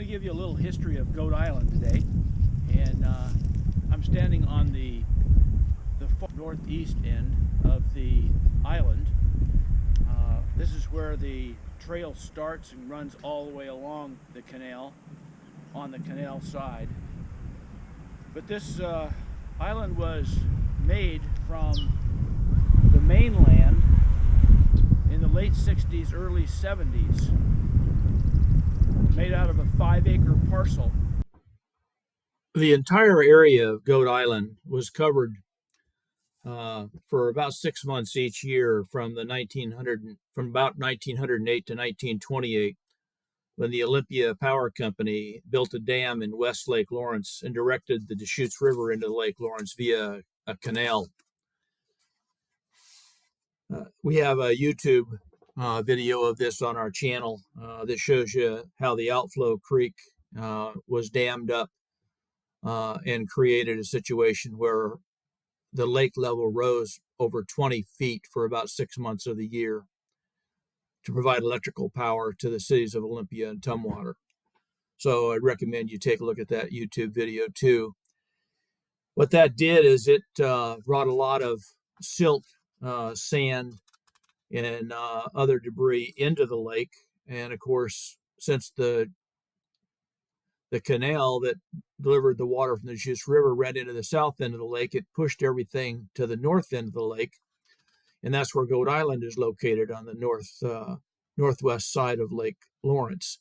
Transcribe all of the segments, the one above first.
going to give you a little history of Goat Island today, and I'm standing on the far northeast end of the island. This is where the trail starts and runs all the way along the canal on the canal side. But this island was made from the mainland in the late 60s, early 70s, made out of a 5-acre parcel. The entire area of Goat Island was covered for about 6 months each year from about 1908 to 1928, when the Olympia Power Company built a dam in West Lake Lawrence and directed the Deschutes River into Lake Lawrence via a canal. We have a YouTube video of this on our channel that shows you how the outflow creek was dammed up and created a situation where the lake level rose over 20 feet for about 6 months of the year to provide electrical power to the cities of Olympia and Tumwater. So I'd recommend you take a look at that YouTube video too. What that did is it brought a lot of silt, sand, and other debris into the lake. And of course, since the canal that delivered the water from the Deschutes River ran into the south end of the lake, it pushed everything to the north end of the lake. And that's where Goat Island is located, on the northwest side of Lake Lawrence.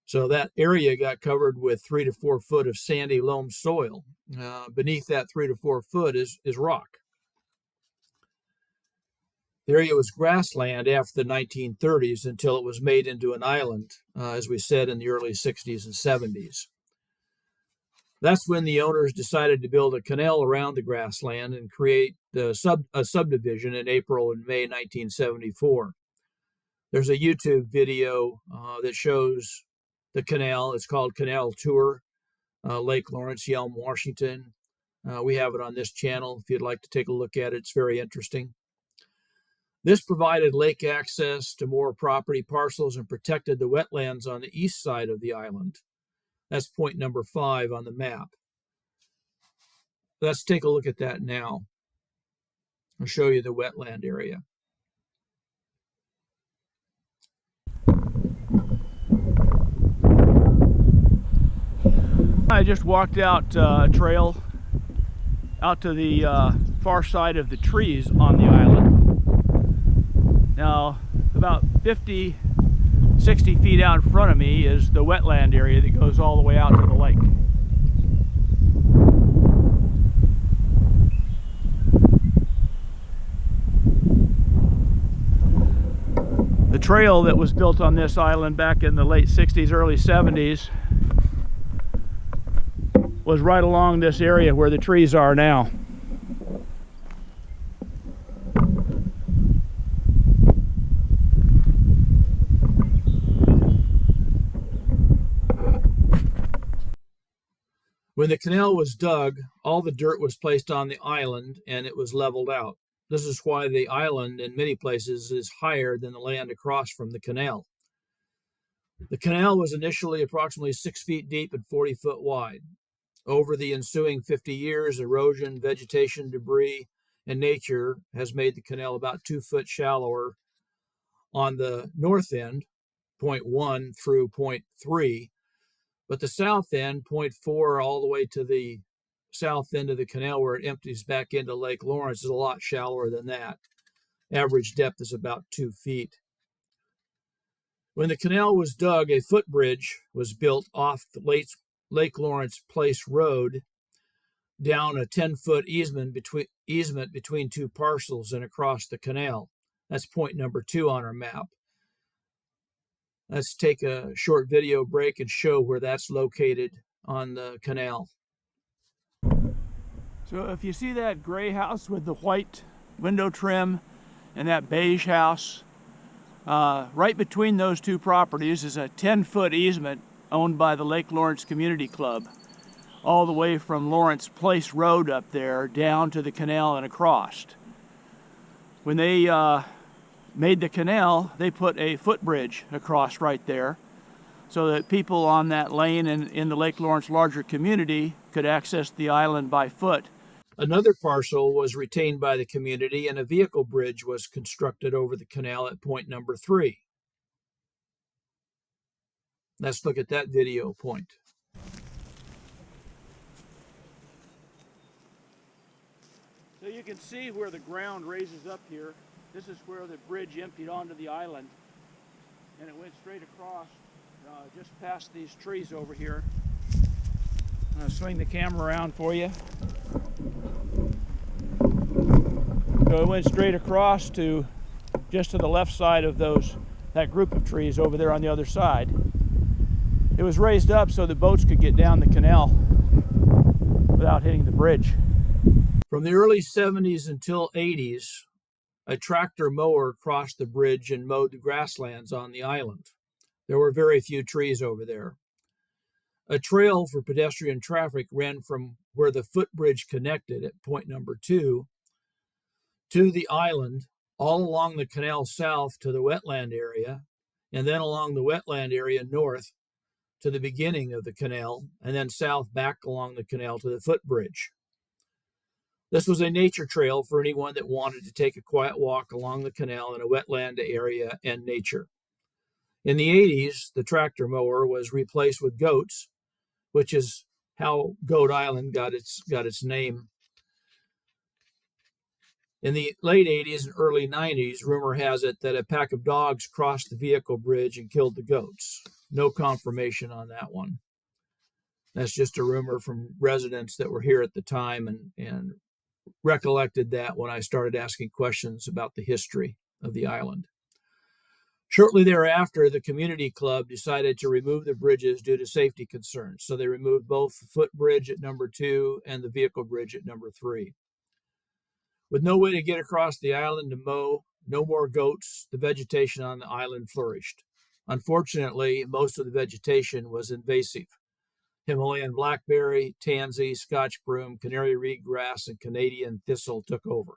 So that area got covered with 3 to 4 foot of sandy loam soil. Beneath that 3 to 4 foot is rock. The area was grassland after the 1930s until it was made into an island, as we said, in the early 60s and 70s. That's when the owners decided to build a canal around the grassland and create a subdivision in April and May 1974. There's a YouTube video that shows the canal. It's called Canal Tour, Lake Lawrence, Yelm, Washington. We have it on this channel if you'd like to take a look at it. It's very interesting. This provided lake access to more property parcels and protected the wetlands on the east side of the island. That's point number 5 on the map. Let's take a look at that now. I'll show you the wetland area. I just walked out a trail out to the far side of the trees on the island. Now, about 50, 60 feet out in front of me is the wetland area that goes all the way out to the lake. The trail that was built on this island back in the late 60s, early 70s was right along this area where the trees are now. When the canal was dug, all the dirt was placed on the island and it was leveled out. This is why the island in many places is higher than the land across from the canal. The canal was initially approximately 6 feet deep and 40 foot wide. Over the ensuing 50 years, erosion, vegetation, debris, and nature has made the canal about 2 foot shallower on the north end, point 1 through point 3. But the south end, point 4, all the way to the south end of the canal where it empties back into Lake Lawrence, is a lot shallower than that. Average depth is about 2 feet. When the canal was dug, a footbridge was built off the Lake Lawrence Place Road down a 10-foot easement between 2 parcels and across the canal. That's point number 2 on our map. Let's take a short video break and show where that's located on the canal. So if you see that gray house with the white window trim and that beige house, right between those 2 properties is a 10-foot easement owned by the Lake Lawrence Community Club, all the way from Lawrence Place Road up there down to the canal and across. When they made the canal, they put a footbridge across right there so that people on that lane and in the Lake Lawrence larger community could access the island by foot. Another parcel was retained by the community, and a vehicle bridge was constructed over the canal at point number 3. Let's look at that video point. So you can see where the ground raises up here. This is where the bridge emptied onto the island, and it went straight across just past these trees over here. I'll swing the camera around for you. So it went straight across to just to the left side of that group of trees over there on the other side. It was raised up so the boats could get down the canal without hitting the bridge. From the early 70s until 80s, a tractor mower crossed the bridge and mowed the grasslands on the island. There were very few trees over there. A trail for pedestrian traffic ran from where the footbridge connected at point number 2 to the island, all along the canal south to the wetland area, and then along the wetland area north to the beginning of the canal, and then south back along the canal to the footbridge. This was a nature trail for anyone that wanted to take a quiet walk along the canal in a wetland area and nature. In the 80s, the tractor mower was replaced with goats, which is how Goat Island got its name. In the late 80s and early 90s, rumor has it that a pack of dogs crossed the vehicle bridge and killed the goats. No confirmation on that one. That's just a rumor from residents that were here at the time and recollected that when I started asking questions about the history of the island. Shortly thereafter, the community club decided to remove the bridges due to safety concerns. So they removed both the footbridge at number 2 and the vehicle bridge at number 3. With no way to get across the island to mow, no more goats, the vegetation on the island flourished. Unfortunately, most of the vegetation was invasive. Himalayan blackberry, tansy, Scotch broom, canary reed grass, and Canadian thistle took over.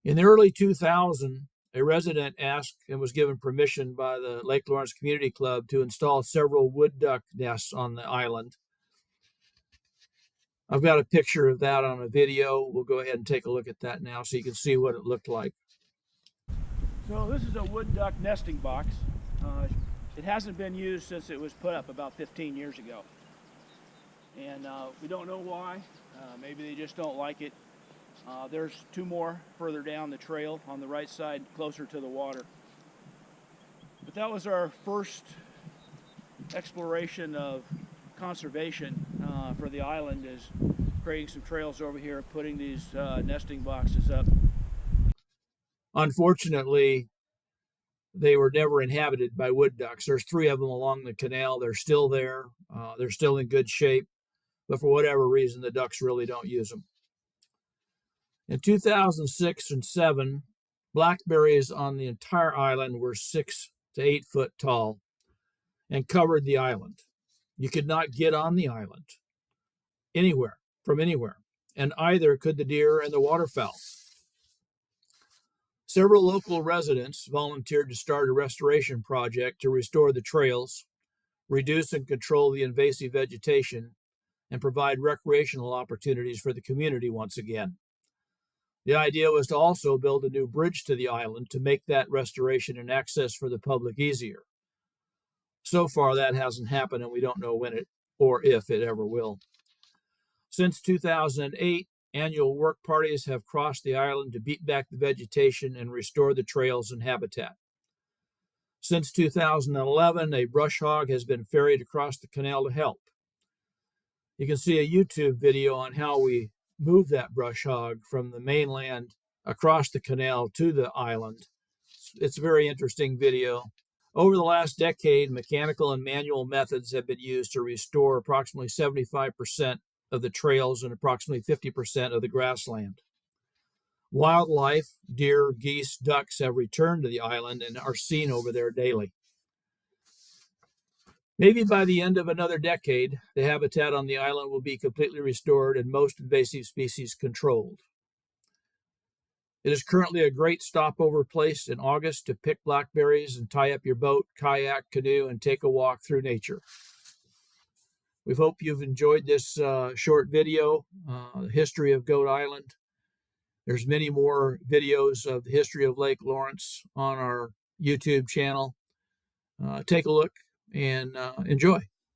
In the early 2000s, a resident asked and was given permission by the Lake Lawrence Community Club to install several wood duck nests on the island. I've got a picture of that on a video. We'll go ahead and take a look at that now so you can see what it looked like. So this is a wood duck nesting box. It hasn't been used since it was put up about 15 years ago. And we don't know why. Maybe they just don't like it. There's 2 more further down the trail on the right side, closer to the water. But that was our first exploration of conservation for the island, is creating some trails over here, putting these nesting boxes up. Unfortunately, they were never inhabited by wood ducks. There's 3 of them along the canal. They're still there. They're still in good shape. But for whatever reason, the ducks really don't use them. In 2006 and 2007, blackberries on the entire island were 6 to 8 foot tall and covered the island. You could not get on the island from anywhere, and either could the deer and the waterfowl. Several local residents volunteered to start a restoration project to restore the trails, reduce and control the invasive vegetation, and provide recreational opportunities for the community once again. The idea was to also build a new bridge to the island to make that restoration and access for the public easier. So far, that hasn't happened, and we don't know when it or if it ever will. Since 2008, annual work parties have crossed the island to beat back the vegetation and restore the trails and habitat. Since 2011, a brush hog has been ferried across the canal to help. You can see a YouTube video on how we move that brush hog from the mainland across the canal to the island. It's a very interesting video. Over the last decade, mechanical and manual methods have been used to restore approximately 75% of the trails and approximately 50% of the grassland. Wildlife, deer, geese, ducks have returned to the island and are seen over there daily. Maybe by the end of another decade, the habitat on the island will be completely restored and most invasive species controlled. It is currently a great stopover place in August to pick blackberries and tie up your boat, kayak, canoe, and take a walk through nature. We hope you've enjoyed this short video, history of Goat Island. There's many more videos of the history of Lake Lawrence on our YouTube channel. Take a look and enjoy.